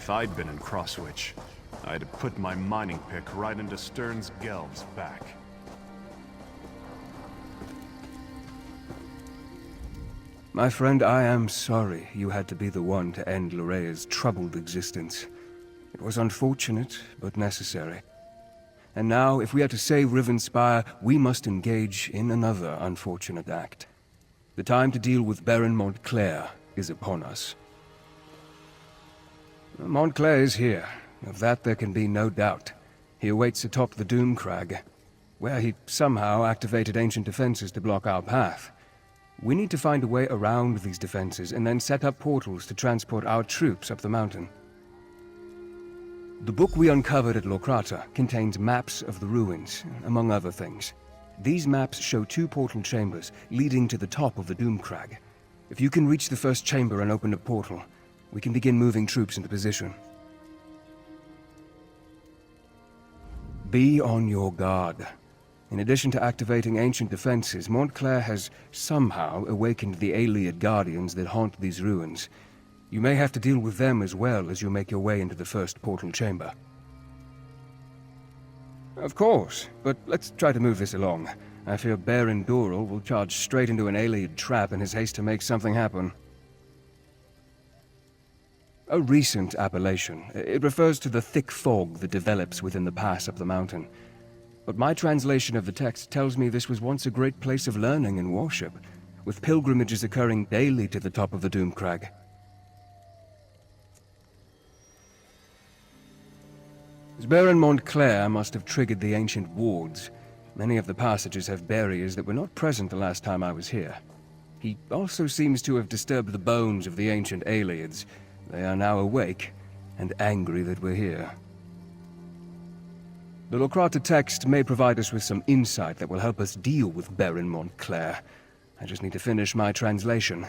If I'd been in Crosswitch, I'd have put my mining pick right into Stern's Gelb's back. My friend, I am sorry you had to be the one to end Lorea's troubled existence. It was unfortunate, but necessary. And now, if we are to save Rivenspire, we must engage in another unfortunate act. The time to deal with Baron Montclair is upon us. Montclair is here. Of that there can be no doubt. He awaits atop the Doom Crag, where he somehow activated ancient defenses to block our path. We need to find a way around these defenses and then set up portals to transport our troops up the mountain. The book we uncovered at Locrata contains maps of the ruins, among other things. These maps show 2 portal chambers leading to the top of the Doom Crag. If you can reach the first chamber and open a portal, we can begin moving troops into position. Be on your guard. In addition to activating ancient defenses, Montclair has somehow awakened the Ayleid guardians that haunt these ruins. You may have to deal with them as well as you make your way into the first portal chamber. Of course, but let's try to move this along. I fear Baron Doral will charge straight into an Ayleid trap in his haste to make something happen. A recent appellation. It refers to the thick fog that develops within the pass up the mountain. But my translation of the text tells me this was once a great place of learning and worship, with pilgrimages occurring daily to the top of the Doom Crag. Baron Montclair must have triggered the ancient wards. Many of the passages have barriers that were not present the last time I was here. He also seems to have disturbed the bones of the ancient Ayleids. They are now awake, and angry that we're here. The Locrata text may provide us with some insight that will help us deal with Baron Montclair. I just need to finish my translation.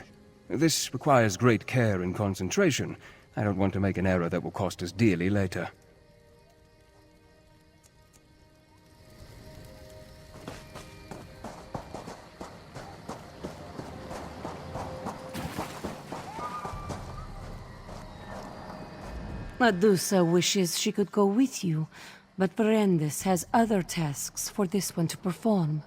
This requires great care and concentration. I don't want to make an error that will cost us dearly later. Medusa wishes she could go with you, but Brandis has other tasks for this one to perform.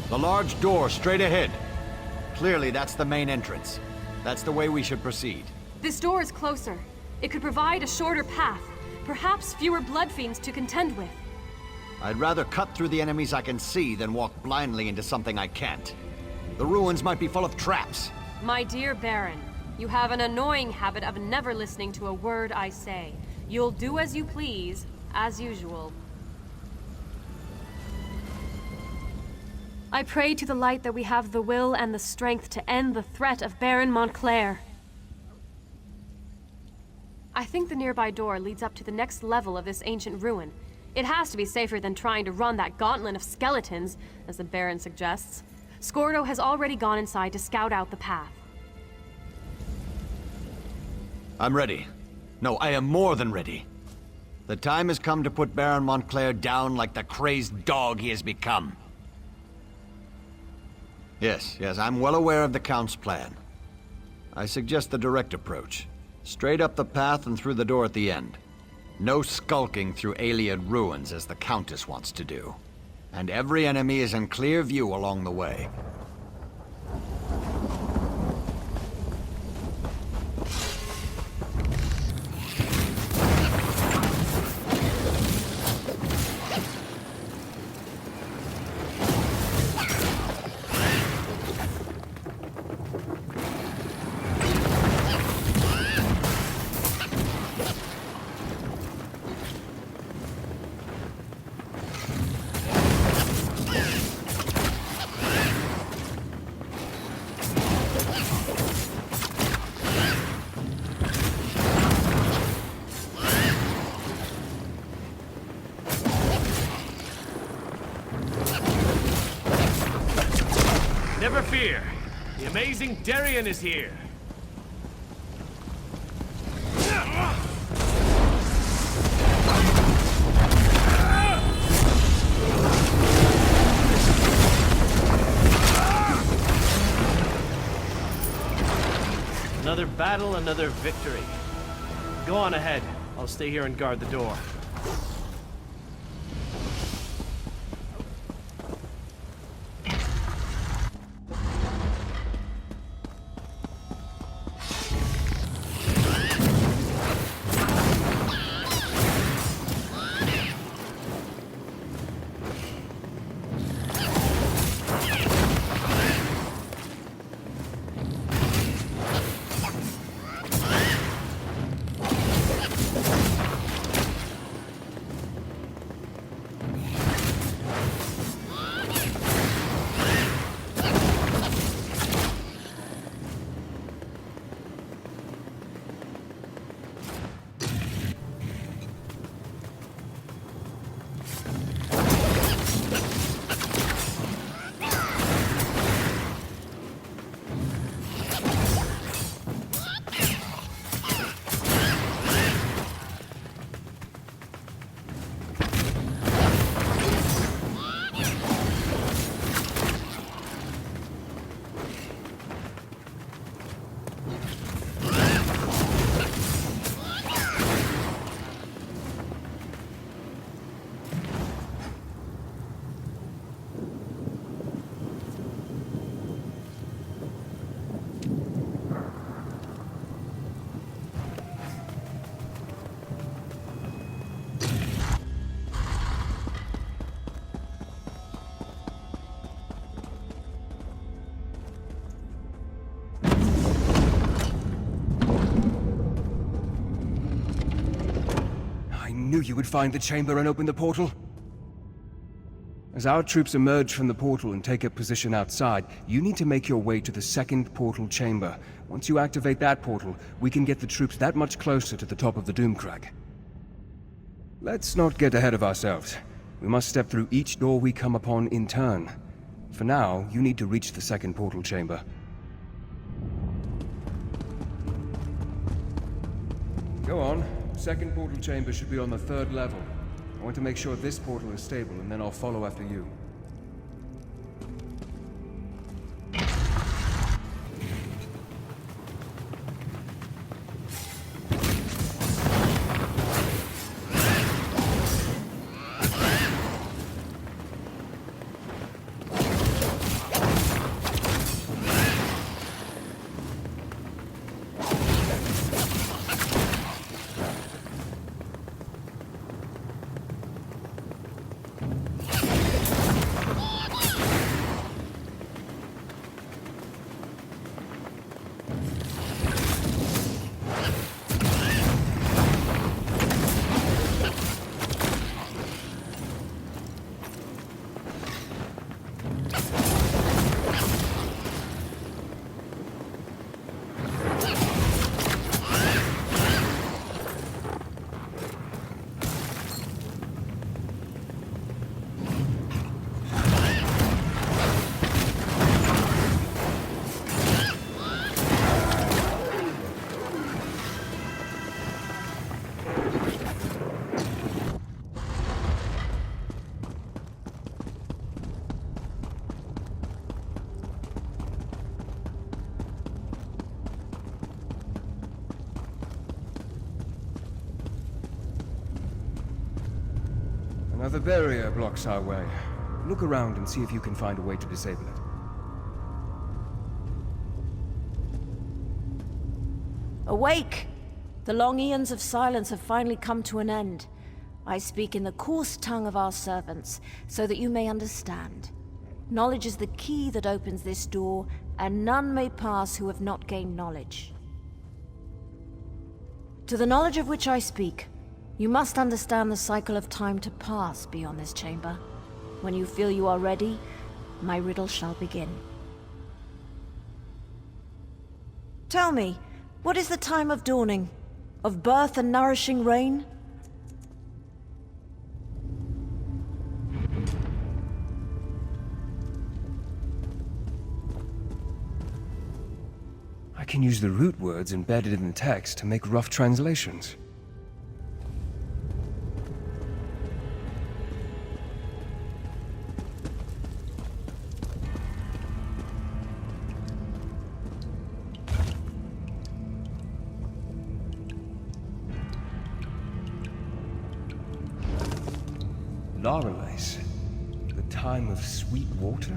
The large door straight ahead. Clearly, that's the main entrance. That's the way we should proceed. This door is closer. It could provide a shorter path. Perhaps fewer blood fiends to contend with. I'd rather cut through the enemies I can see than walk blindly into something I can't. The ruins might be full of traps. My dear Baron, you have an annoying habit of never listening to a word I say. You'll do as you please, as usual. I pray to the light that we have the will and the strength to end the threat of Baron Montclair. I think the nearby door leads up to the next level of this ancient ruin. It has to be safer than trying to run that gauntlet of skeletons, as the Baron suggests. Scordo has already gone inside to scout out the path. I'm ready. No, I am more than ready. The time has come to put Baron Montclair down like the crazed dog he has become. Yes, I'm well aware of the Count's plan. I suggest the direct approach. Straight up the path and through the door at the end. No skulking through alien ruins as the Countess wants to do. And every enemy is in clear view along the way. Never fear. The amazing Darien is here. Another battle, another victory. Go on ahead. I'll stay here and guard the door. I knew you would find the chamber and open the portal. As our troops emerge from the portal and take up position outside, you need to make your way to the second portal chamber. Once you activate that portal, we can get the troops that much closer to the top of the Doomcrag. Let's not get ahead of ourselves. We must step through each door we come upon in turn. For now, you need to reach the second portal chamber. Go on. Second portal chamber should be on the 3rd level. I want to make sure this portal is stable, and then I'll follow after you. Another barrier blocks our way. Look around and see if you can find a way to disable it. Awake! The long eons of silence have finally come to an end. I speak in the coarse tongue of our servants, so that you may understand. Knowledge is the key that opens this door, and none may pass who have not gained knowledge. To the knowledge of which I speak, you must understand the cycle of time to pass beyond this chamber. When you feel you are ready, my riddle shall begin. Tell me, what is the time of dawning? Of birth and nourishing rain? I can use the root words embedded in the text to make rough translations. Laurelace, the time of sweet water?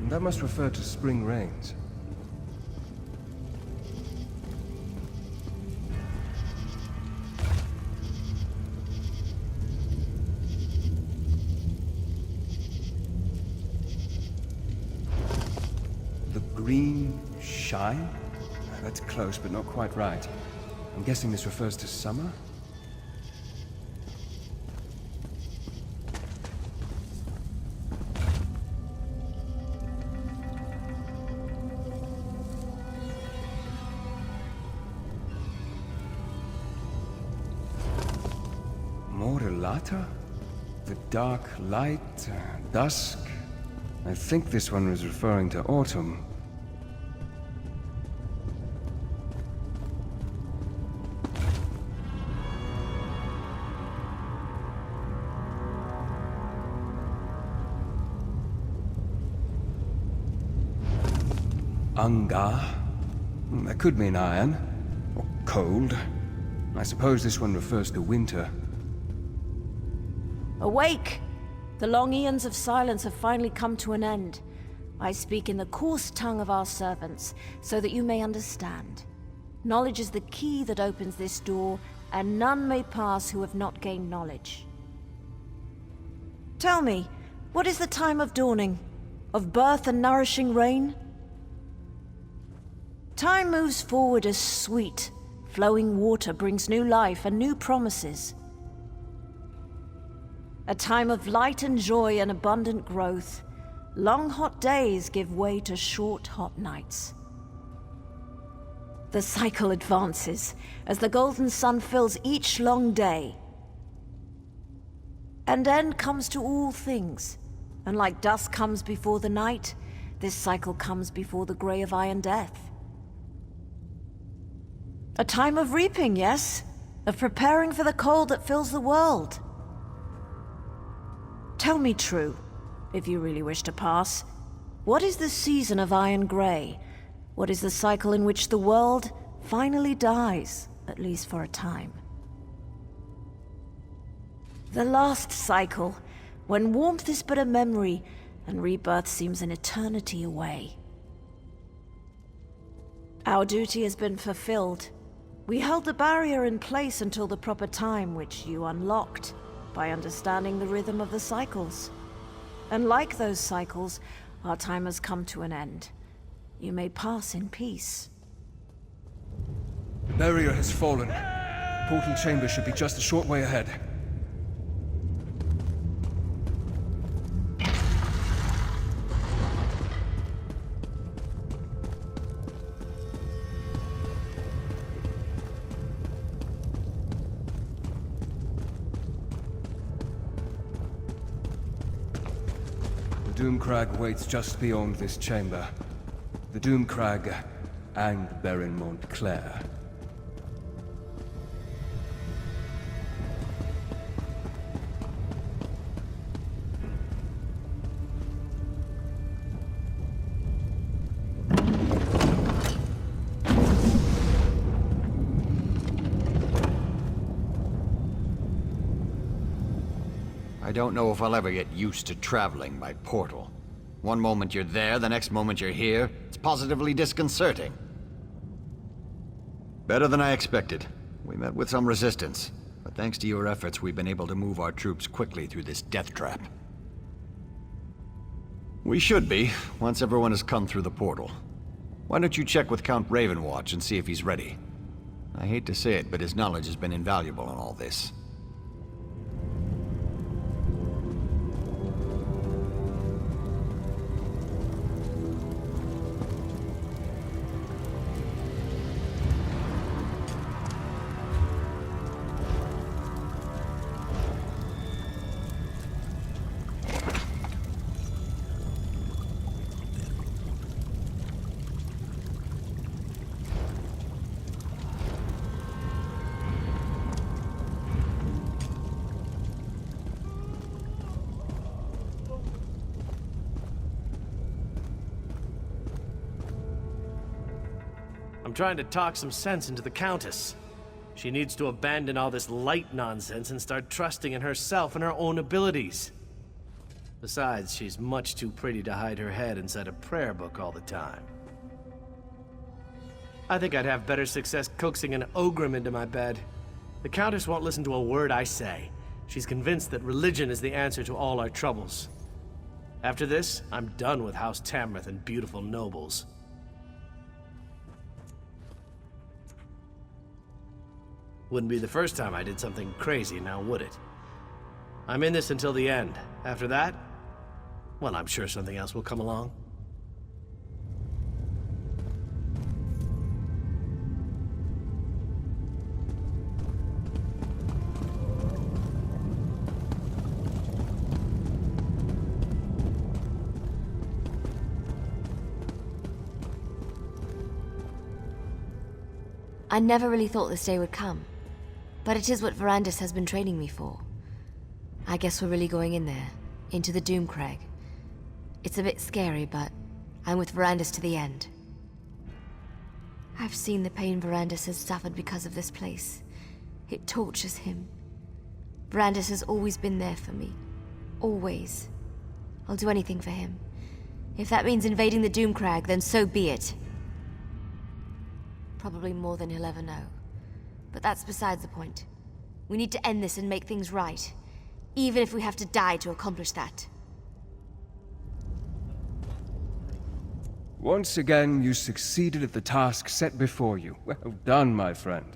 That must refer to spring rains. The green shine? That's close, but not quite right. I'm guessing this refers to summer? Morelata? The dark light, dusk? I think this one was referring to autumn. Ungar? That could mean iron. Or cold. I suppose this one refers to winter. Awake! The long eons of silence have finally come to an end. I speak in the coarse tongue of our servants, so that you may understand. Knowledge is the key that opens this door, and none may pass who have not gained knowledge. Tell me, what is the time of dawning? Of birth and nourishing rain? Time moves forward as sweet. Flowing water brings new life and new promises. A time of light and joy and abundant growth. Long hot days give way to short hot nights. The cycle advances as the golden sun fills each long day. An end comes to all things, and like dusk comes before the night, this cycle comes before the grey of iron death. A time of reaping, yes, of preparing for the cold that fills the world. Tell me true, if you really wish to pass. What is the season of iron grey? What is the cycle in which the world finally dies, at least for a time? The last cycle, when warmth is but a memory, and rebirth seems an eternity away. Our duty has been fulfilled. We held the barrier in place until the proper time, which you unlocked by understanding the rhythm of the cycles. And like those cycles, our time has come to an end. You may pass in peace. The barrier has fallen. Portal chamber should be just a short way ahead. The Doomcrag waits just beyond this chamber. The Doomcrag and Baron Montclair. don't know if I'll ever get used to traveling by portal. One moment you're there, the next moment you're here. It's positively disconcerting. Better than I expected. We met with some resistance, but thanks to your efforts, we've been able to move our troops quickly through this death trap. We should be, once everyone has come through the portal. Why don't you check with Count Ravenwatch and see if he's ready? I hate to say it, but his knowledge has been invaluable in all this. I'm trying to talk some sense into the Countess. She needs to abandon all this light nonsense and start trusting in herself and her own abilities. Besides, she's much too pretty to hide her head inside a prayer book all the time. I think I'd have better success coaxing an Ogrim into my bed. The Countess won't listen to a word I say. She's convinced that religion is the answer to all our troubles. After this, I'm done with House Tamrith and beautiful nobles. Wouldn't be the first time I did something crazy, now would it? I'm in this until the end. After that, well, I'm sure something else will come along. I never really thought this day would come. But it is what Verandis has been training me for. I guess we're really going in there, into the Doomcrag. It's a bit scary, but I'm with Verandis to the end. I've seen the pain Verandis has suffered because of this place. It tortures him. Verandis has always been there for me. Always. I'll do anything for him. If that means invading the Doomcrag, then so be it. Probably more than he'll ever know. But that's besides the point. We need to end this and make things right. Even if we have to die to accomplish that. Once again, you succeeded at the task set before you. Well done, my friend.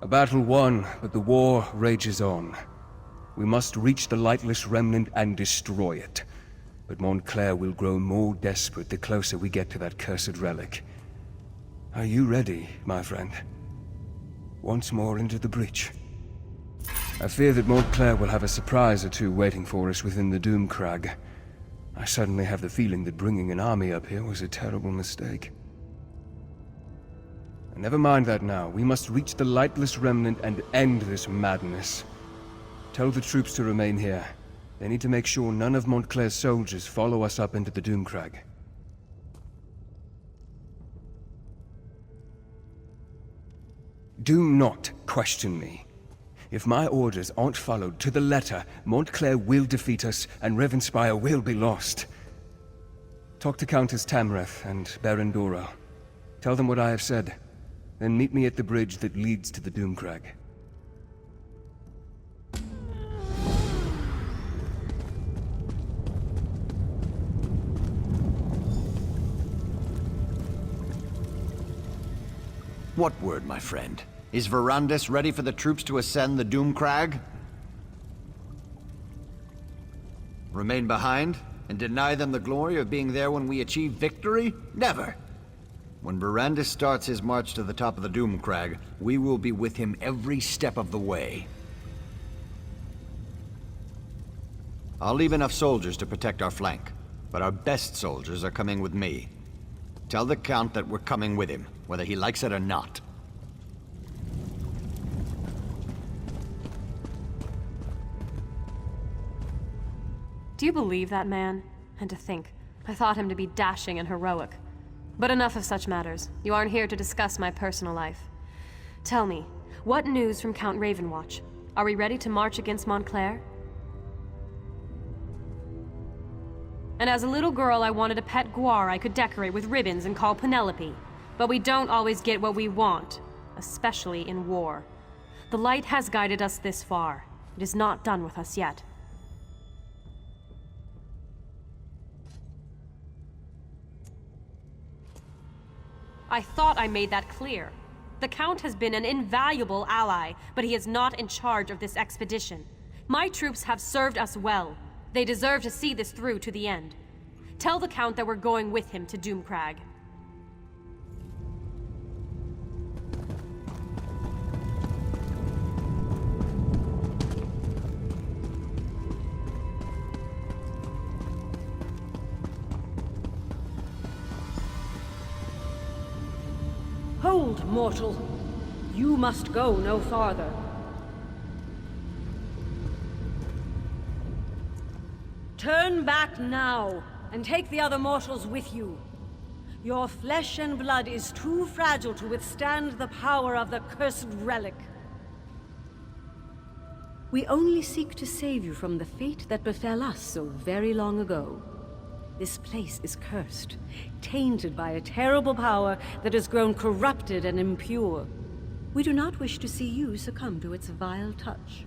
A battle won, but the war rages on. We must reach the Lightless Remnant and destroy it. But Montclair will grow more desperate the closer we get to that cursed relic. Are you ready, my friend? Once more into the breach. I fear that Montclair will have a surprise or two waiting for us within the Doomcrag. I suddenly have the feeling that bringing an army up here was a terrible mistake. Never mind that now. We must reach the Lightless Remnant and end this madness. Tell the troops to remain here. They need to make sure none of Montclair's soldiers follow us up into the Doomcrag. Do not question me. If my orders aren't followed to the letter, Montclair will defeat us, and Rivenspire will be lost. Talk to Countess Tamrith and Baron Dora. Tell them what I have said. Then meet me at the bridge that leads to the Doomcrag. What word, my friend? Is Verandis ready for the troops to ascend the Doomcrag? Remain behind and deny them the glory of being there when we achieve victory? Never! When Verandis starts his march to the top of the Doomcrag, we will be with him every step of the way. I'll leave enough soldiers to protect our flank, but our best soldiers are coming with me. Tell the Count that we're coming with him, whether he likes it or not. Do you believe that man? And to think, I thought him to be dashing and heroic. But enough of such matters. You aren't here to discuss my personal life. Tell me, what news from Count Ravenwatch? Are we ready to march against Montclair? And as a little girl, I wanted a pet guar I could decorate with ribbons and call Penelope. But we don't always get what we want, especially in war. The light has guided us this far. It is not done with us yet. I thought I made that clear. The Count has been an invaluable ally, but he is not in charge of this expedition. My troops have served us well. They deserve to see this through to the end. Tell the Count that we're going with him to Doomcrag. Hold, mortal. You must go no farther. Turn back now, and take the other mortals with you. Your flesh and blood is too fragile to withstand the power of the cursed relic. We only seek to save you from the fate that befell us so very long ago. This place is cursed, tainted by a terrible power that has grown corrupted and impure. We do not wish to see you succumb to its vile touch.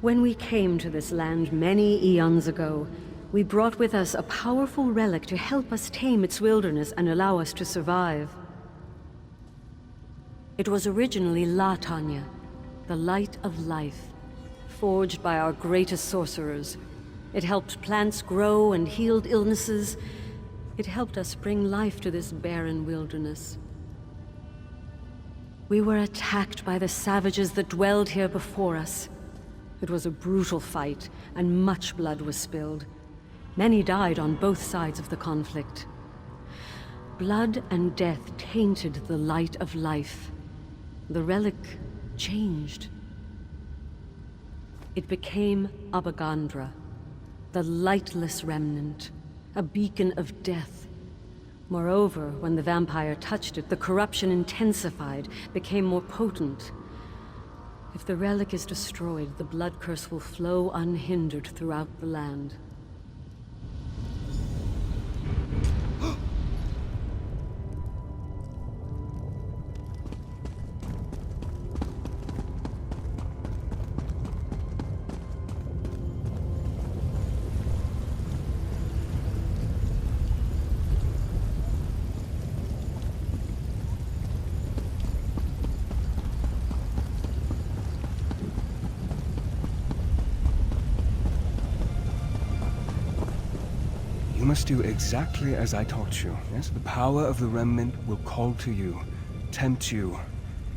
When we came to this land many eons ago, we brought with us a powerful relic to help us tame its wilderness and allow us to survive. It was originally La Tanya, the light of life, forged by our greatest sorcerers. It helped plants grow and healed illnesses. It helped us bring life to this barren wilderness. We were attacked by the savages that dwelled here before us. It was a brutal fight, and much blood was spilled. Many died on both sides of the conflict. Blood and death tainted the light of life. The relic changed. It became Abagandra, the lightless remnant, a beacon of death. Moreover, when the vampire touched it, the corruption intensified, became more potent. If the relic is destroyed, the blood curse will flow unhindered throughout the land. You must do exactly as I taught you. Yes, the power of the remnant will call to you, tempt you.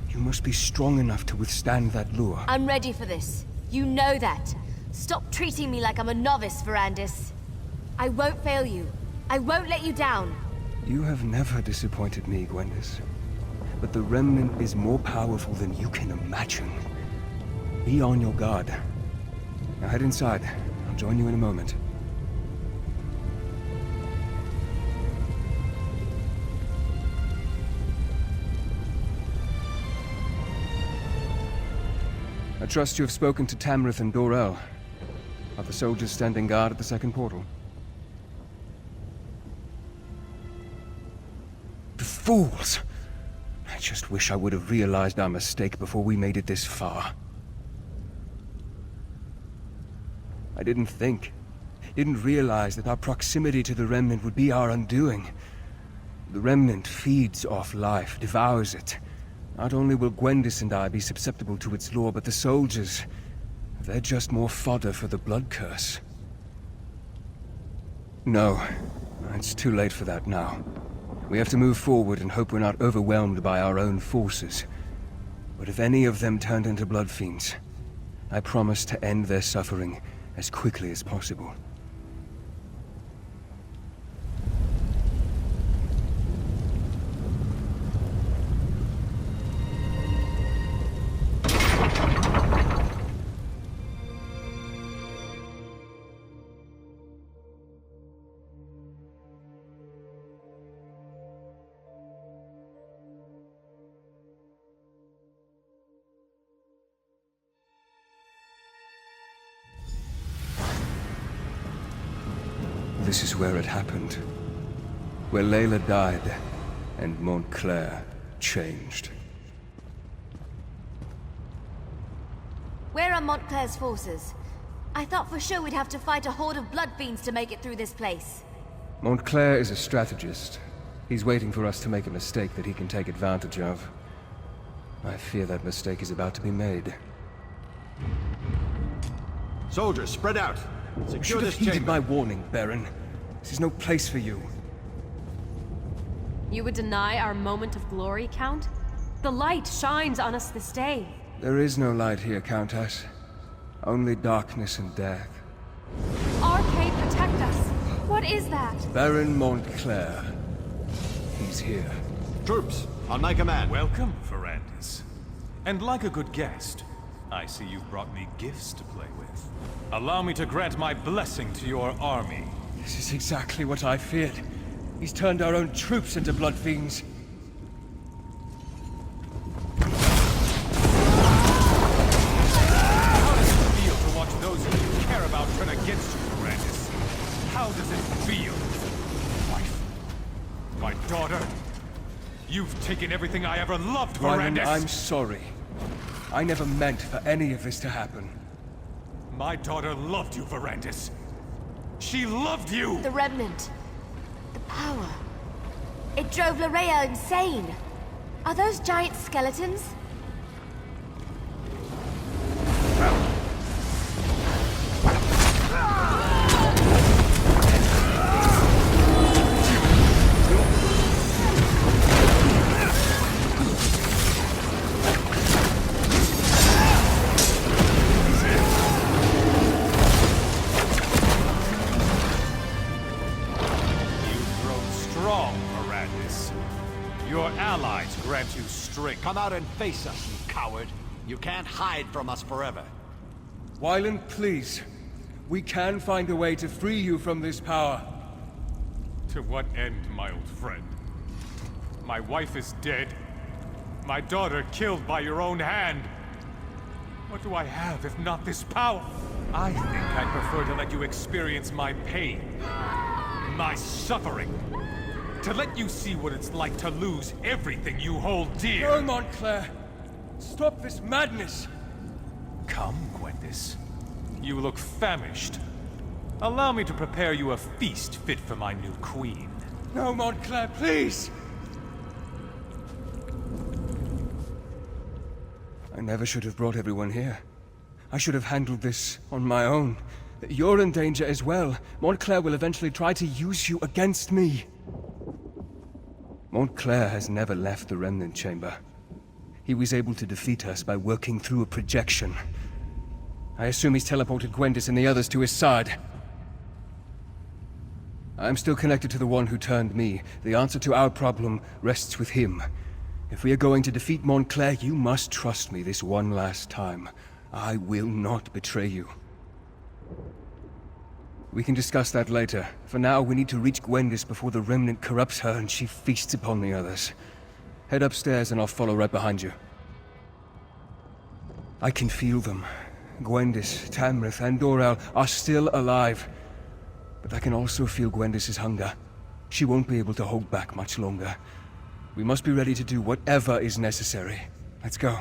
You must be strong enough to withstand that lure. I'm ready for this. You know that. Stop treating me like I'm a novice, Verandis. I won't fail you. I won't let you down. You have never disappointed me, Gwendis. But the remnant is more powerful than you can imagine. Be on your guard. Now head inside. I'll join you in a moment. I trust you have spoken to Tamrith and Dorel. Are the soldiers standing guard at the second portal? The fools! I just wish I would have realized our mistake before we made it this far. I didn't realize that our proximity to the Remnant would be our undoing. The Remnant feeds off life, devours it. Not only will Gwendis and I be susceptible to its lore, but the soldiers, they're just more fodder for the blood curse. No, it's too late for that now. We have to move forward and hope we're not overwhelmed by our own forces. But if any of them turned into blood fiends, I promise to end their suffering as quickly as possible. This is where it happened. Where Layla died, and Montclair changed. Where are Montclair's forces? I thought for sure we'd have to fight a horde of blood fiends to make it through this place. Montclair is a strategist. He's waiting for us to make a mistake that he can take advantage of. I fear that mistake is about to be made. Soldiers, spread out. You Secure should have this heeded chamber. my warning, Baron. This is no place for you. You would deny our moment of glory, Count? The light shines on us this day. There is no light here, Countess. Only darkness and death. Arcade, protect us! What is that? Baron Montclair. He's here. Troops, on my command. Welcome, Ferrandis. And like a good guest, I see you've brought me gifts to play with. Allow me to grant my blessing to your army. This is exactly what I feared. He's turned our own troops into blood fiends. How does it feel to watch those who you care about turn against you, Ferrandis? How does it feel? Wife? My daughter? You've taken everything I ever loved, Ryland, Ferrandis! I'm sorry. I never meant for any of this to happen. My daughter loved you, Ferrandis. She loved you! The Remnant. The power. It drove Larea insane. Are those giant skeletons? Grant you strength. Come out and face us, you coward. You can't hide from us forever. Wyland, please. We can find a way to free you from this power. To what end, my old friend? My wife is dead. My daughter killed by your own hand. What do I have if not this power? I think I'd prefer to let you experience my pain. My suffering. To let you see what it's like to lose everything you hold dear. No, Montclair! Stop this madness! Come, Gwendis. You look famished. Allow me to prepare you a feast fit for my new queen. No, Montclair, please! I never should have brought everyone here. I should have handled this on my own. You're in danger as well. Montclair will eventually try to use you against me. Montclair has never left the Remnant Chamber. He was able to defeat us by working through a projection. I assume he's teleported Gwendis and the others to his side. I'm still connected to the one who turned me. The answer to our problem rests with him. If we are going to defeat Montclair, you must trust me this one last time. I will not betray you. We can discuss that later. For now, we need to reach Gwendis before the Remnant corrupts her and she feasts upon the others. Head upstairs and I'll follow right behind you. I can feel them. Gwendis, Tamrith, and Dorel are still alive. But I can also feel Gwendis' hunger. She won't be able to hold back much longer. We must be ready to do whatever is necessary. Let's go.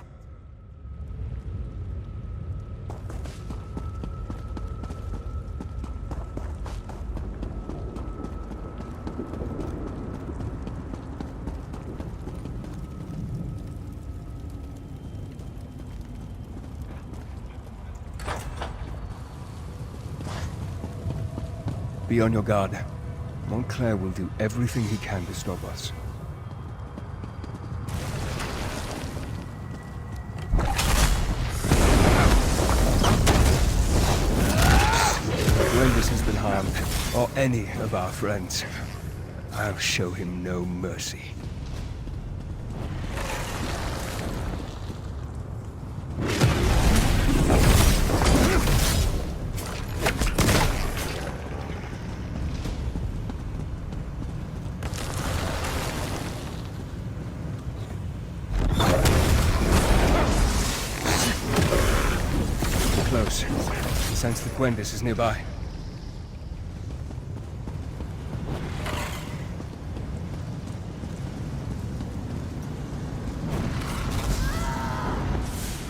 Be on your guard. Montclair will do everything he can to stop us. Gwendis has been harmed, or any of our friends, I'll show him no mercy. Close. Sense that Gwendis is nearby.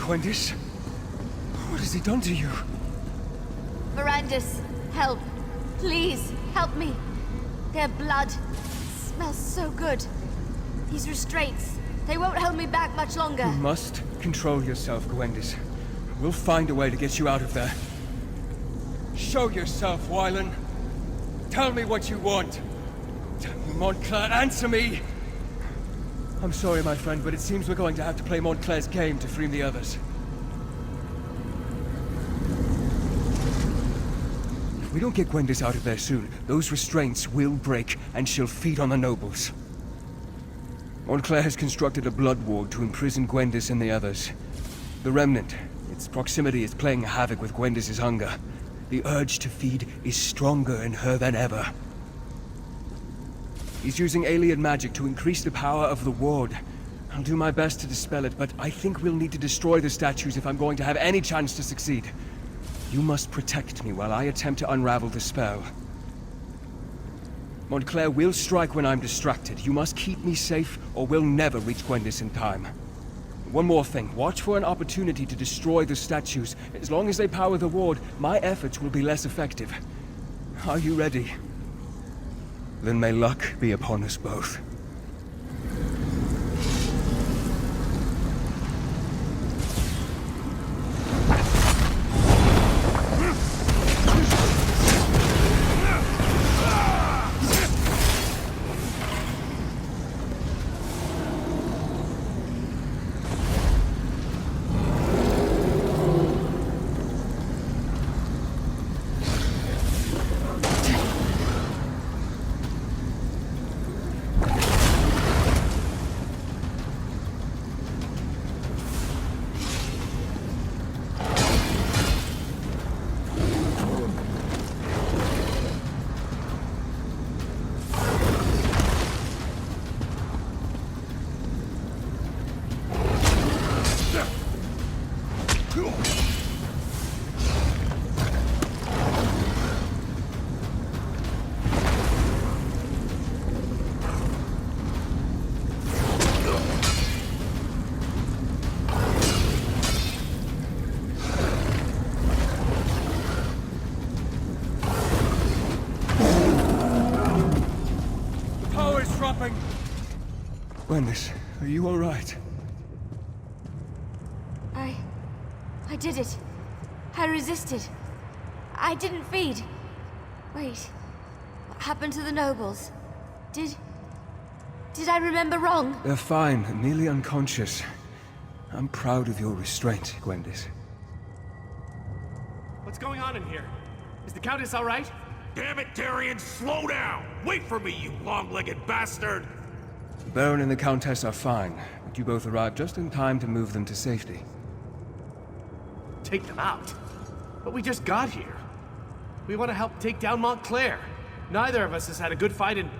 Gwendis? What has he done to you? Verandis, help. Please, help me. Their blood smells so good. These restraints, they won't hold me back much longer. You must control yourself, Gwendis. We'll find a way to get you out of there. Show yourself, Wylan. Tell me what you want. Tell me, Montclair, answer me! I'm sorry, my friend, but it seems we're going to have to play Montclair's game to free the others. If we don't get Gwendis out of there soon, those restraints will break, and she'll feed on the nobles. Montclair has constructed a blood ward to imprison Gwendis and the others. The Remnant, its proximity is playing havoc with Gwendis' hunger. The urge to feed is stronger in her than ever. He's using alien magic to increase the power of the ward. I'll do my best to dispel it, but I think we'll need to destroy the statues if I'm going to have any chance to succeed. You must protect me while I attempt to unravel the spell. Montclair will strike when I'm distracted. You must keep me safe, or we'll never reach Gwendis in time. One more thing. Watch for an opportunity to destroy the statues. As long as they power the ward, my efforts will be less effective. Are you ready? Then may luck be upon us both. Gwendis, are you all right? I did it. I resisted. I didn't feed. Wait. What happened to the nobles? Did I remember wrong? They're fine, merely unconscious. I'm proud of your restraint, Gwendis. What's going on in here? Is the Countess all right? Damn it, Darian, slow down! Wait for me, you long-legged bastard! The Baron and the Countess are fine, but you both arrived just in time to move them to safety. Take them out? But we just got here. We want to help take down Montclair. Neither of us has had a good fight in...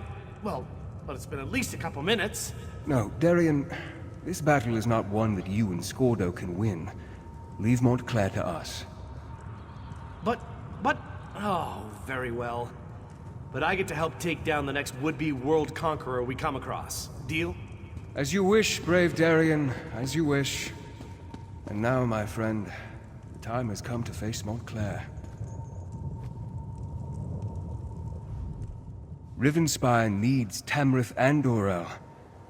well, it's been at least a couple minutes. No, Darian, this battle is not one that you and Scordo can win. Leave Montclair to us. But... oh, very well. But I get to help take down the next would-be world conqueror we come across. Deal? As you wish, brave Darian, as you wish. And now, my friend, the time has come to face Montclair. Rivenspire needs Tamriel and Dorel.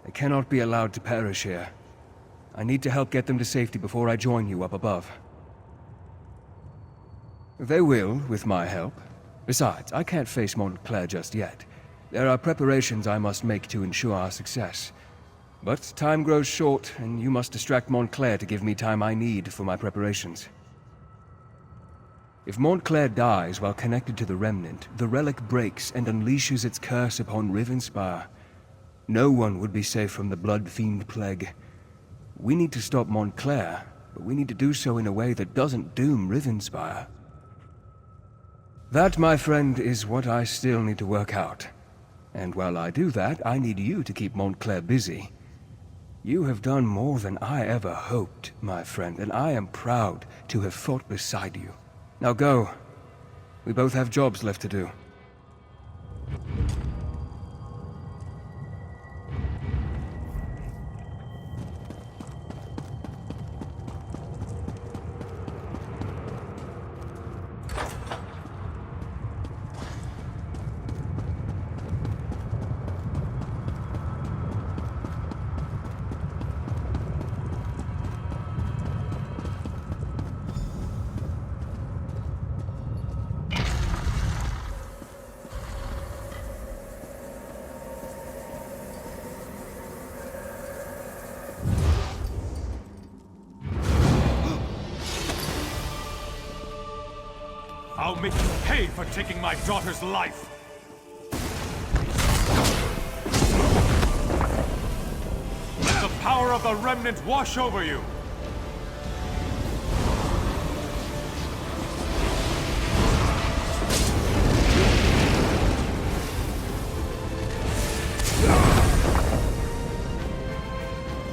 They cannot be allowed to perish here. I need to help get them to safety before I join you up above. They will, with my help. Besides, I can't face Montclair just yet. There are preparations I must make to ensure our success. But time grows short, and you must distract Montclair to give me time I need for my preparations. If Montclair dies while connected to the Remnant, the relic breaks and unleashes its curse upon Rivenspire. No one would be safe from the Blood Fiend Plague. We need to stop Montclair, but we need to do so in a way that doesn't doom Rivenspire. That, my friend, is what I still need to work out. And while I do that, I need you to keep Montclair busy. You have done more than I ever hoped, my friend, and I am proud to have fought beside you. Now go. We both have jobs left to do. I'll make you pay for taking my daughter's life! Let the power of the Remnant wash over you!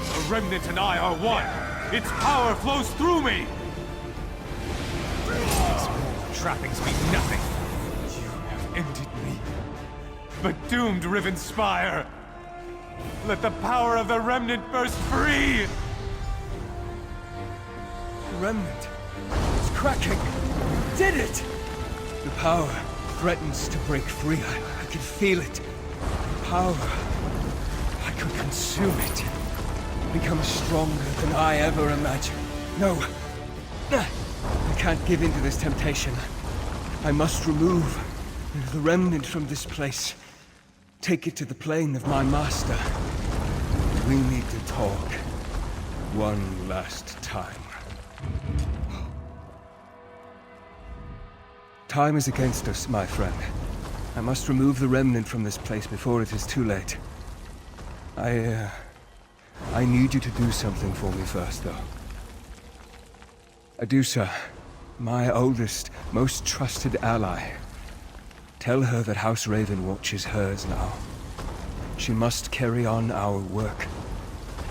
The Remnant and I are one! Its power flows through me! These trappings mean nothing. You have ended me. But doomed Rivenspire! Let the power of the Remnant burst free! The Remnant. It's cracking. We did it! The power threatens to break free. I can feel it. The power. I could consume it. Become stronger than I ever imagined. No. I can't give in to this temptation. I must remove the Remnant from this place. Take it to the plane of my master. We need to talk. One last time. Time is against us, my friend. I must remove the Remnant from this place before it is too late. I need you to do something for me first, though. Adusa, my oldest, most trusted ally. Tell her that House Ravenwatch is hers now. She must carry on our work.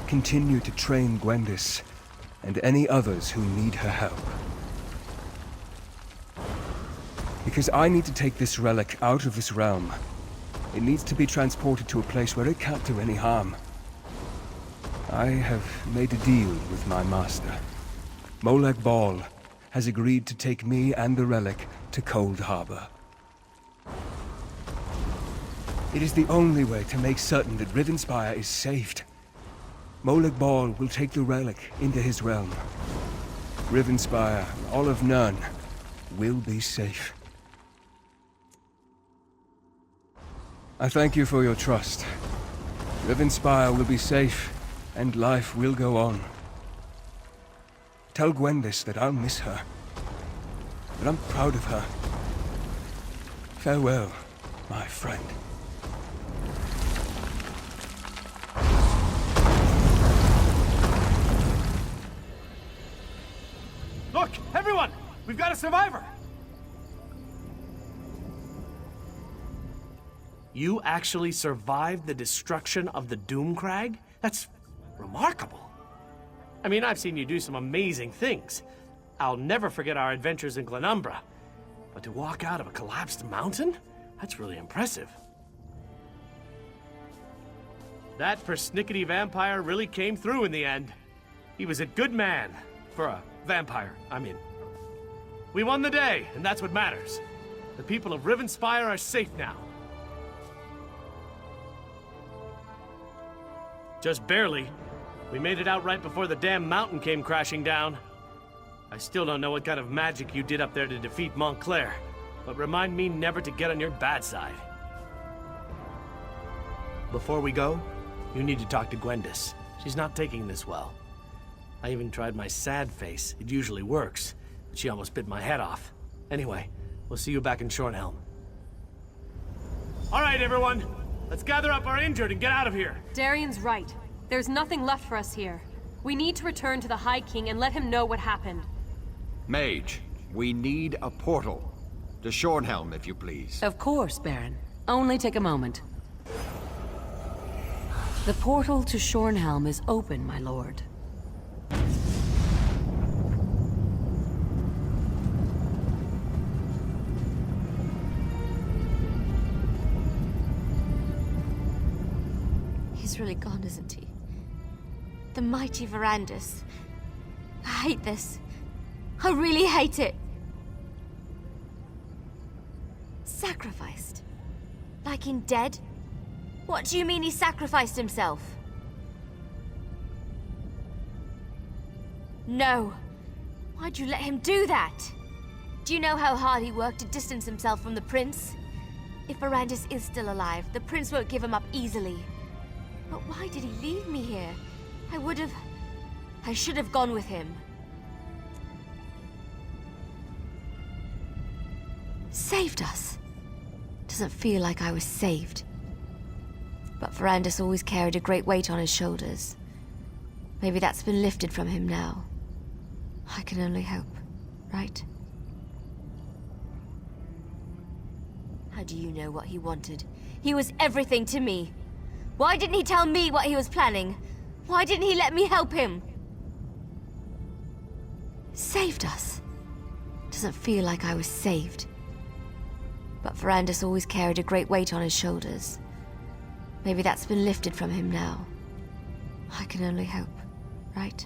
Continue to train Gwendis, and any others who need her help. Because I need to take this relic out of this realm. It needs to be transported to a place where it can't do any harm. I have made a deal with my master. Molag Bal has agreed to take me and the relic to Cold Harbor. It is the only way to make certain that Rivenspire is saved. Molag Bal will take the relic into his realm. Rivenspire, all of Nurn, will be safe. I thank you for your trust. Rivenspire will be safe, and life will go on. Tell Gwendis that I'll miss her, but I'm proud of her. Farewell, my friend. Look, everyone! We've got a survivor! You actually survived the destruction of the Doomcrag? That's remarkable. I mean, I've seen you do some amazing things. I'll never forget our adventures in Glenumbra. But to walk out of a collapsed mountain? That's really impressive. That persnickety vampire really came through in the end. He was a good man. For a vampire, I mean. We won the day, and that's what matters. The people of Rivenspire are safe now. Just barely. We made it out right before the damn mountain came crashing down. I still don't know what kind of magic you did up there to defeat Montclair, but remind me never to get on your bad side. Before we go, you need to talk to Gwendis. She's not taking this well. I even tried my sad face. It usually works, but she almost bit my head off. Anyway, we'll see you back in Shornhelm. All right, everyone. Let's gather up our injured and get out of here. Darian's right. There's nothing left for us here. We need to return to the High King and let him know what happened. Mage, we need a portal. To Shornhelm, if you please. Of course, Baron. Only take a moment. The portal to Shornhelm is open, my lord. He's really gone, isn't he? The mighty Verandis. I hate this. I really hate it. Sacrificed? Like in dead? What do you mean he sacrificed himself? No. Why'd you let him do that? Do you know how hard he worked to distance himself from the prince? If Verandis is still alive, the prince won't give him up easily. But why did he leave me here? I should have gone with him. Saved us. Doesn't feel like I was saved. But Ferandus always carried a great weight on his shoulders. Maybe that's been lifted from him now. I can only hope, right? How do you know what he wanted? He was everything to me. Why didn't he tell me what he was planning? Why didn't he let me help him? Saved us. Doesn't feel like I was saved. But Ferandus always carried a great weight on his shoulders. Maybe that's been lifted from him now. I can only hope, right?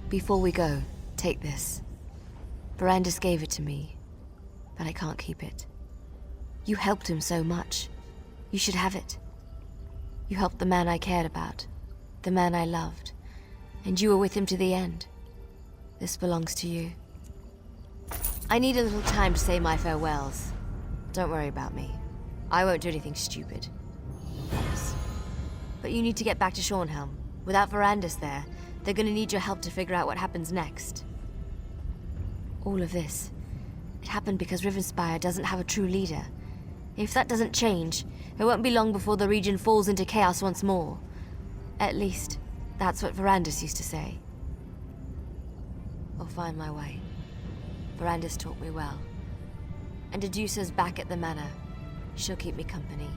Before we go, take this. Ferandus gave it to me, but I can't keep it. You helped him so much. You should have it. You helped the man I cared about, the man I loved, and you were with him to the end. This belongs to you. I need a little time to say my farewells. Don't worry about me. I won't do anything stupid. Promise. But you need to get back to Shornhelm. Without Ferandus there, they're gonna need your help to figure out what happens next. All of this, it happened because Rivenspire doesn't have a true leader. If that doesn't change, it won't be long before the region falls into chaos once more. At least, that's what Ferandus used to say. I'll find my way. Ferandus taught me well. And Adusa's back at the manor. She'll keep me company.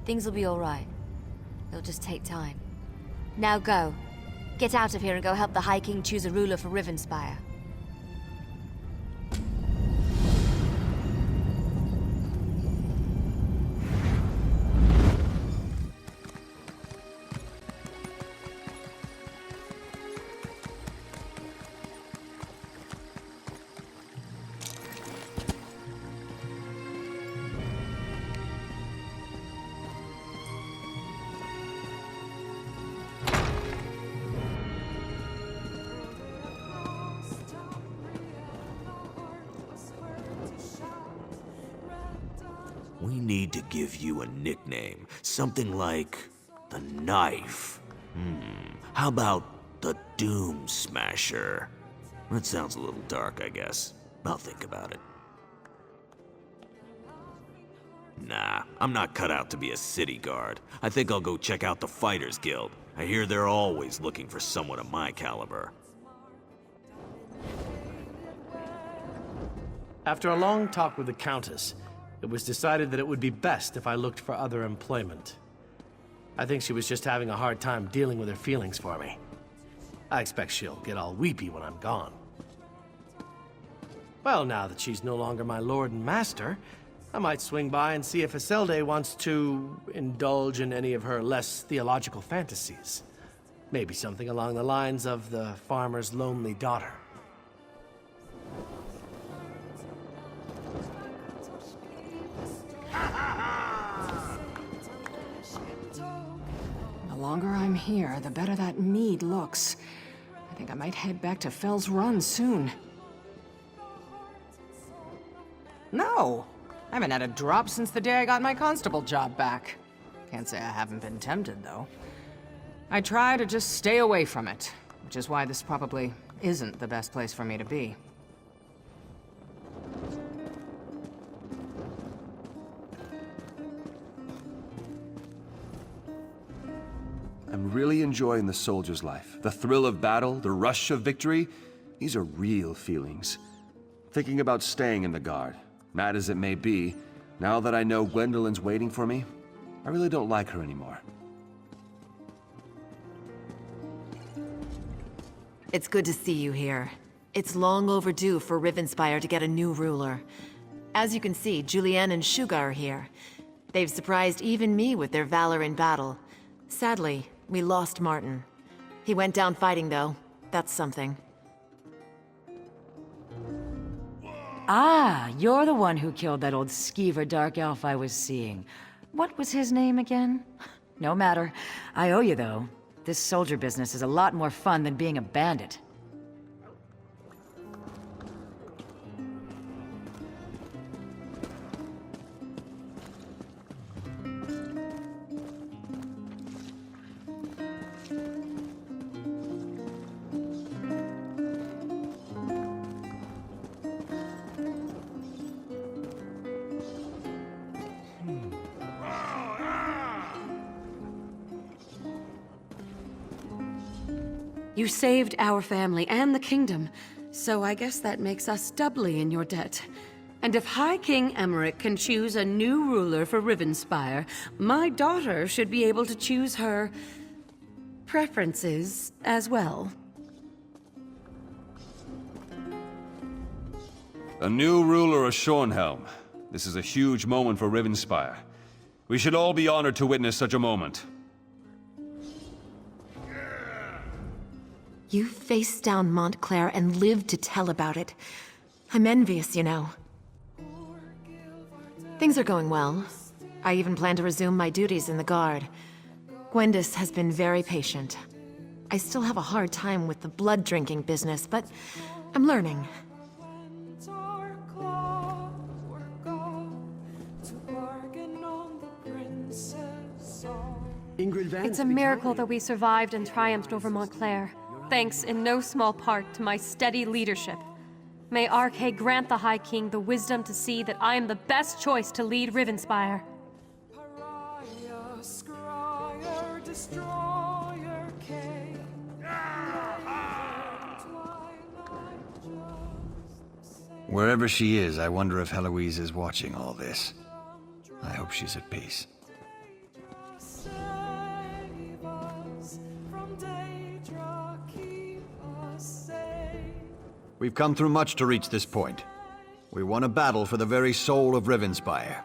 Things will be all right. It'll just take time. Now go. Get out of here and go help the High King choose a ruler for Rivenspire. We need to give you a nickname. Something like the Knife. How about the Doom Smasher? That sounds a little dark, I guess. I'll think about it. Nah, I'm not cut out to be a city guard. I think I'll go check out the Fighters Guild. I hear they're always looking for someone of my caliber. After a long talk with the Countess, it was decided that it would be best if I looked for other employment. I think she was just having a hard time dealing with her feelings for me. I expect she'll get all weepy when I'm gone. Well, now that she's no longer my lord and master, I might swing by and see if Isolde wants to indulge in any of her less theological fantasies. Maybe something along the lines of the farmer's lonely daughter. The longer I'm here, the better that mead looks. I think I might head back to Fell's Run soon. No! I haven't had a drop since the day I got my constable job back. Can't say I haven't been tempted, though. I try to just stay away from it, which is why this probably isn't the best place for me to be. I'm really enjoying the soldier's life. The thrill of battle, the rush of victory, these are real feelings. Thinking about staying in the Guard, mad as it may be, now that I know Gwendolyn's waiting for me, I really don't like her anymore. It's good to see you here. It's long overdue for Rivenspire to get a new ruler. As you can see, Julianne and Shuga are here. They've surprised even me with their valor in battle. Sadly, we lost Martin. He went down fighting, though. That's something. Ah, you're the one who killed that old skeever dark elf I was seeing. What was his name again? No matter. I owe you, though. This soldier business is a lot more fun than being a bandit. You saved our family and the kingdom, so I guess that makes us doubly in your debt. And if High King Emmerich can choose a new ruler for Rivenspire, my daughter should be able to choose her preferences as well. A new ruler of Shornhelm. This is a huge moment for Rivenspire. We should all be honored to witness such a moment. You faced down Montclair and lived to tell about it. I'm envious, you know. Things are going well. I even plan to resume my duties in the Guard. Gwendis has been very patient. I still have a hard time with the blood-drinking business, but I'm learning. It's a miracle that we survived and triumphed over Montclair, thanks in no small part to my steady leadership. May Arkay grant the High King the wisdom to see that I am the best choice to lead Rivenspire. Wherever she is, I wonder if Heloise is watching all this. I hope she's at peace. We've come through much to reach this point. We won a battle for the very soul of Rivenspire.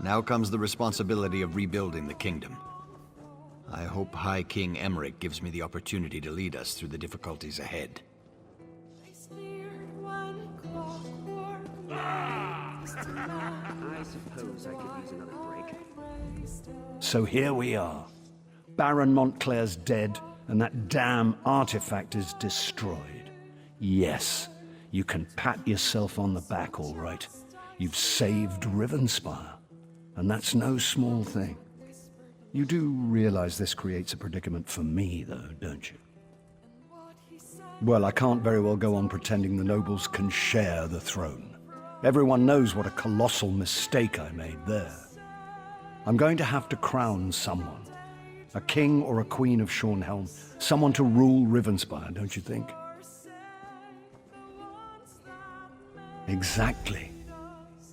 Now comes the responsibility of rebuilding the kingdom. I hope High King Emmerich gives me the opportunity to lead us through the difficulties ahead. I suppose I could use another break. So here we are. Baron Montclair's dead, and that damn artifact is destroyed. Yes, you can pat yourself on the back, all right. You've saved Rivenspire, and that's no small thing. You do realize this creates a predicament for me, though, don't you? Well, I can't very well go on pretending the nobles can share the throne. Everyone knows what a colossal mistake I made there. I'm going to have to crown someone. A king or a queen of Shornhelm. Someone to rule Rivenspire, don't you think? Exactly.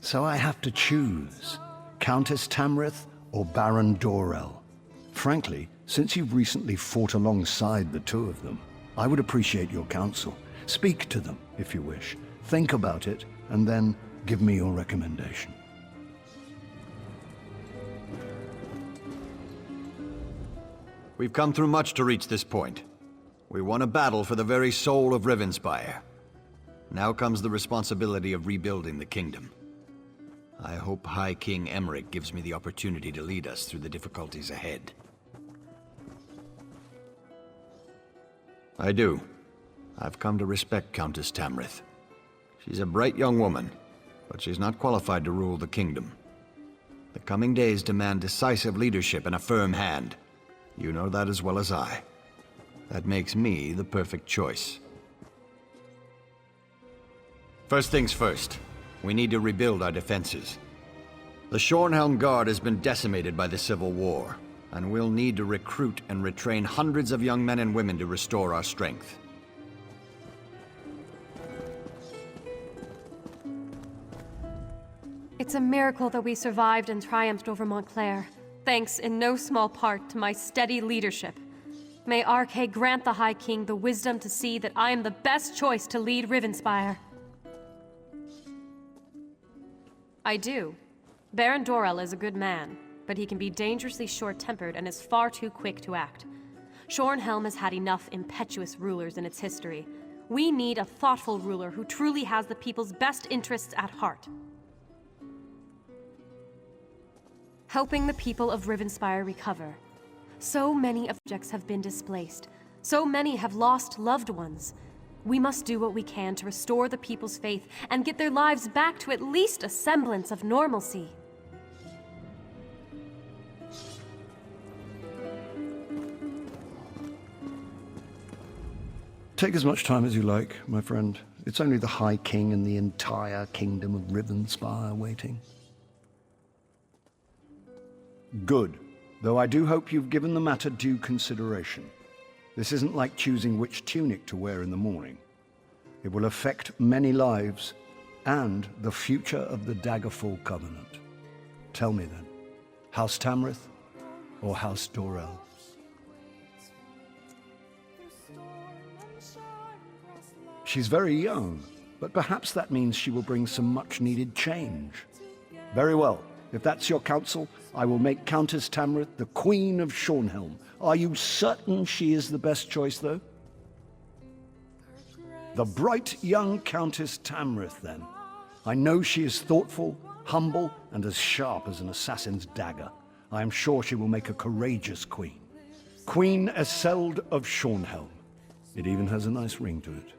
So I have to choose. Countess Tamrith or Baron Dorell. Frankly, since you've recently fought alongside the two of them, I would appreciate your counsel. Speak to them, if you wish. Think about it, and then give me your recommendation. We've come through much to reach this point. We won a battle for the very soul of Rivenspire. Now comes the responsibility of rebuilding the kingdom. I hope High King Emmerich gives me the opportunity to lead us through the difficulties ahead. I do. I've come to respect Countess Tamrith. She's a bright young woman, but she's not qualified to rule the kingdom. The coming days demand decisive leadership and a firm hand. You know that as well as I. That makes me the perfect choice. First things first, we need to rebuild our defenses. The Shornhelm Guard has been decimated by the Civil War, and we'll need to recruit and retrain hundreds of young men and women to restore our strength. It's a miracle that we survived and triumphed over Montclair, thanks in no small part to my steady leadership. May Arkay grant the High King the wisdom to see that I am the best choice to lead Rivenspire. I do. Baron Dorell is a good man, but he can be dangerously short-tempered and is far too quick to act. Shornhelm has had enough impetuous rulers in its history. We need a thoughtful ruler who truly has the people's best interests at heart. Helping the people of Rivenspire recover. So many objects have been displaced. So many have lost loved ones. We must do what we can to restore the people's faith and get their lives back to at least a semblance of normalcy. Take as much time as you like, my friend. It's only the High King and the entire kingdom of Rivenspire waiting. Good. Though I do hope you've given the matter due consideration. This isn't like choosing which tunic to wear in the morning. It will affect many lives and the future of the Daggerfall Covenant. Tell me then, House Tamrith or House Dorell? She's very young, but perhaps that means she will bring some much-needed change. Very well. If that's your counsel, I will make Countess Tamrith the Queen of Shornhelm. Are you certain she is the best choice, though? The bright young Countess Tamrith, then. I know she is thoughtful, humble, and as sharp as an assassin's dagger. I am sure she will make a courageous queen. Queen Eseld of Shornhelm. It even has a nice ring to it.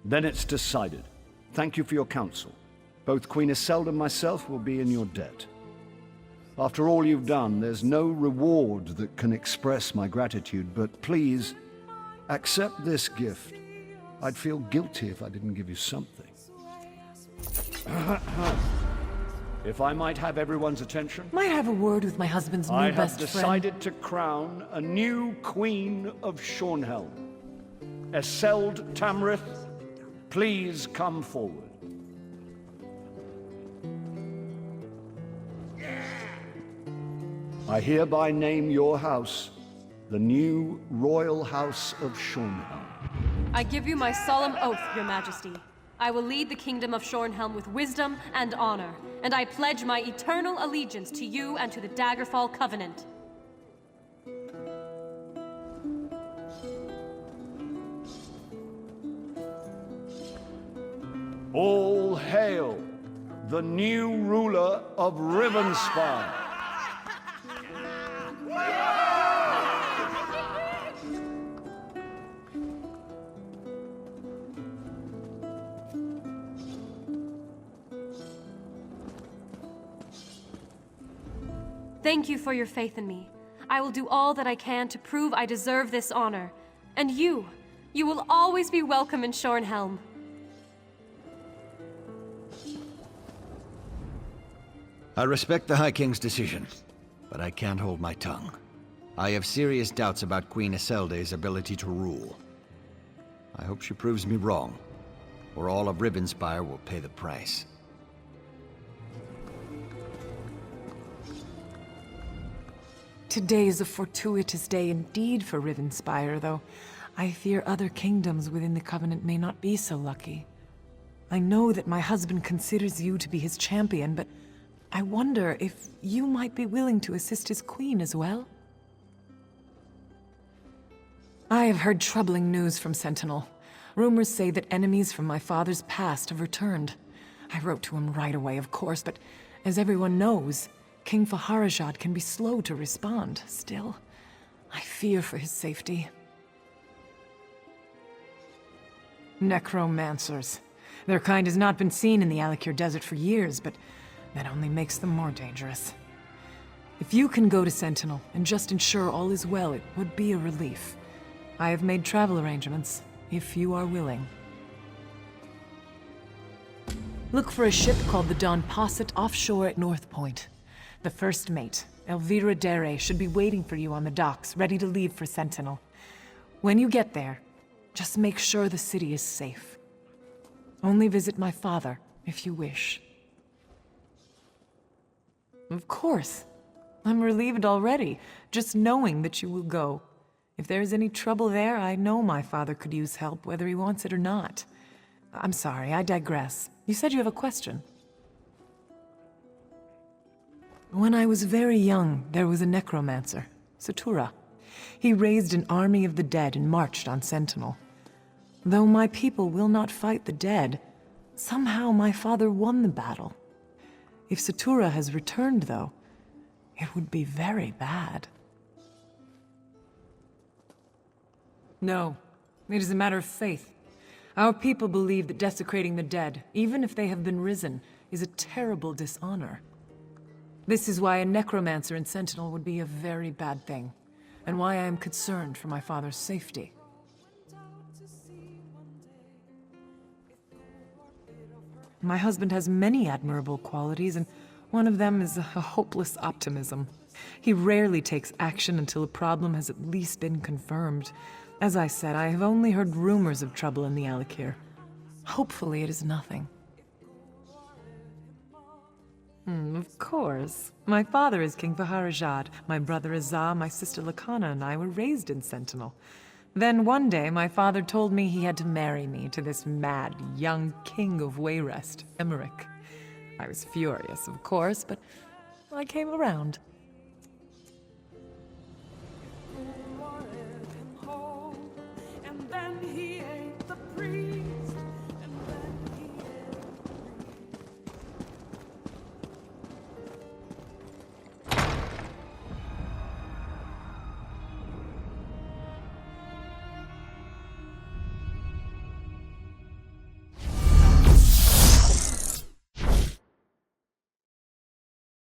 Then it's decided. Thank you for your counsel. Both Queen Eseld and myself will be in your debt. After all you've done, there's no reward that can express my gratitude, but please, accept this gift. I'd feel guilty if I didn't give you something. If I might have everyone's attention. Might have a word with my husband's new I best have friend. decided to crown a new Queen of Shornhelm. Eseld Tamrith, please come forward. I hereby name your house the new Royal House of Shornhelm. I give you my solemn oath, Your Majesty. I will lead the kingdom of Shornhelm with wisdom and honor, and I pledge my eternal allegiance to you and to the Daggerfall Covenant. All hail the new ruler of Rivenspire. Thank you for your faith in me. I will do all that I can to prove I deserve this honor. And you will always be welcome in Shornhelm. I respect the High King's decision, but I can't hold my tongue. I have serious doubts about Queen Iselde's ability to rule. I hope she proves me wrong, or all of Rivenspire will pay the price. Today is a fortuitous day indeed for Rivenspire, though I fear other kingdoms within the Covenant may not be so lucky. I know that my husband considers you to be his champion, but I wonder if you might be willing to assist his queen as well? I have heard troubling news from Sentinel. Rumors say that enemies from my father's past have returned. I wrote to him right away, of course, but as everyone knows, King Faharajad can be slow to respond. Still, I fear for his safety. Necromancers. Their kind has not been seen in the Alikir Desert for years, but that only makes them more dangerous. If you can go to Sentinel and just ensure all is well, it would be a relief. I have made travel arrangements, if you are willing. Look for a ship called the Don Posset offshore at North Point. The first mate, Elvira Dere, should be waiting for you on the docks, ready to leave for Sentinel. When you get there, just make sure the city is safe. Only visit my father, if you wish. Of course. I'm relieved already, just knowing that you will go. If there is any trouble there, I know my father could use help, whether he wants it or not. I'm sorry, I digress. You said you have a question. When I was very young, there was a necromancer, Satura. He raised an army of the dead and marched on Sentinel. Though my people will not fight the dead, somehow my father won the battle. If Satura has returned, though, it would be very bad. No, it is a matter of faith. Our people believe that desecrating the dead, even if they have been risen, is a terrible dishonor. This is why a necromancer in Sentinel would be a very bad thing, and why I am concerned for my father's safety. My husband has many admirable qualities, and one of them is a hopeless optimism. He rarely takes action until a problem has at least been confirmed. As I said, I have only heard rumors of trouble in the Alikir. Hopefully it is nothing. Of course. My father is King Vaharajad. My brother Azah, my sister Lakana, and I were raised in Sentinel. Then one day, my father told me he had to marry me to this mad, young king of Wayrest, Emmerich. I was furious, of course, but I came around.